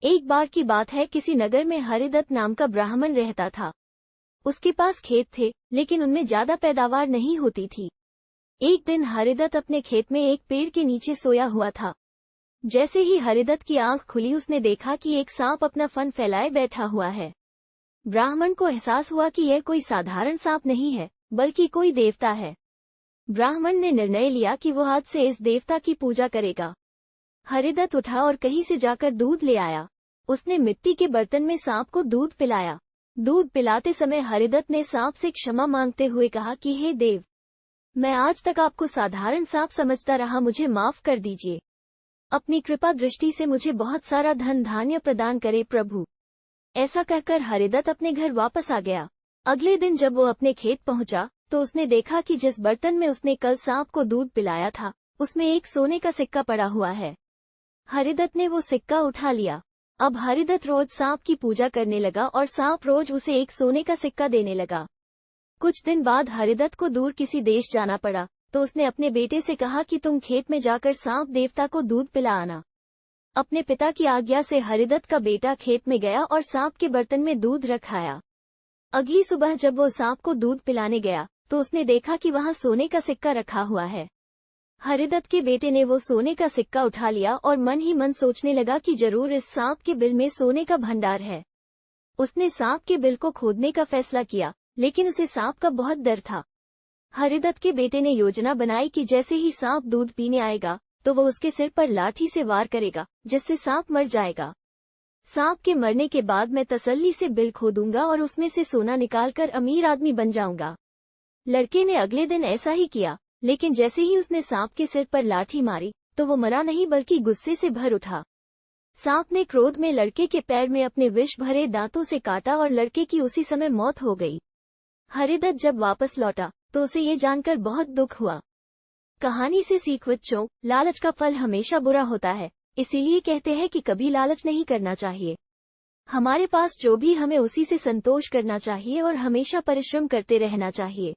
एक बार की बात है, किसी नगर में हरिदत्त नाम का ब्राह्मण रहता था। उसके पास खेत थे, लेकिन उनमें ज्यादा पैदावार नहीं होती थी। एक दिन हरिदत्त अपने खेत में एक पेड़ के नीचे सोया हुआ था। जैसे ही हरिदत्त की आंख खुली, उसने देखा कि एक सांप अपना फन फैलाए बैठा हुआ है। ब्राह्मण को एहसास हुआ कि यह कोई साधारण सांप नहीं है, बल्कि कोई देवता है। ब्राह्मण ने निर्णय लिया कि वो आज से इस देवता की पूजा करेगा। हरिदत्त उठा और कहीं से जाकर दूध ले आया। उसने मिट्टी के बर्तन में सांप को दूध पिलाया। दूध पिलाते समय हरिदत्त ने सांप से क्षमा मांगते हुए कहा कि हे देव, मैं आज तक आपको साधारण सांप समझता रहा, मुझे माफ कर दीजिए। अपनी कृपा दृष्टि से मुझे बहुत सारा धन धान्य प्रदान करे प्रभु। ऐसा कहकर हरिदत्त अपने घर वापस आ गया। अगले दिन जब वो अपने खेत पहुंचा, तो उसने देखा कि जिस बर्तन में उसने कल सांप को दूध पिलाया था, उसमें एक सोने का सिक्का पड़ा हुआ है। हरिदत्त ने वो सिक्का उठा लिया। अब हरिदत्त रोज सांप की पूजा करने लगा और सांप रोज उसे एक सोने का सिक्का देने लगा। कुछ दिन बाद हरिदत्त को दूर किसी देश जाना पड़ा, तो उसने अपने बेटे से कहा कि तुम खेत में जाकर सांप देवता को दूध पिला आना। अपने पिता की आज्ञा से हरिदत्त का बेटा खेत में गया और सांप के बर्तन में दूध रख आया। अगली सुबह जब वो सांप को दूध पिलाने गया, तो उसने देखा कि वहां सोने का सिक्का रखा हुआ है। हरिदत्त के बेटे ने वो सोने का सिक्का उठा लिया और मन ही मन सोचने लगा कि जरूर इस सांप के बिल में सोने का भंडार है। उसने सांप के बिल को खोदने का फैसला किया, लेकिन उसे सांप का बहुत डर था। हरिदत्त के बेटे ने योजना बनाई कि जैसे ही सांप दूध पीने आएगा, तो वो उसके सिर पर लाठी से वार करेगा, जिससे सांप मर जाएगा। सांप के मरने के बाद मैं तसल्ली से बिल खोदूंगा और उसमें से सोना निकालकर अमीर आदमी बन जाऊंगा। लड़के ने अगले दिन ऐसा ही किया, लेकिन जैसे ही उसने सांप के सिर पर लाठी मारी, तो वो मरा नहीं बल्कि गुस्से से भर उठा। सांप ने क्रोध में लड़के के पैर में अपने विष भरे दांतों से काटा और लड़के की उसी समय मौत हो गई। हरिदत्त जब वापस लौटा, तो उसे ये जानकर बहुत दुख हुआ। कहानी से सीख बच्चों, लालच का फल हमेशा बुरा होता है, इसीलिए कहते हैं कि कभी लालच नहीं करना चाहिए। हमारे पास जो भी हमें उसी से संतोष करना चाहिए और हमेशा परिश्रम करते रहना चाहिए।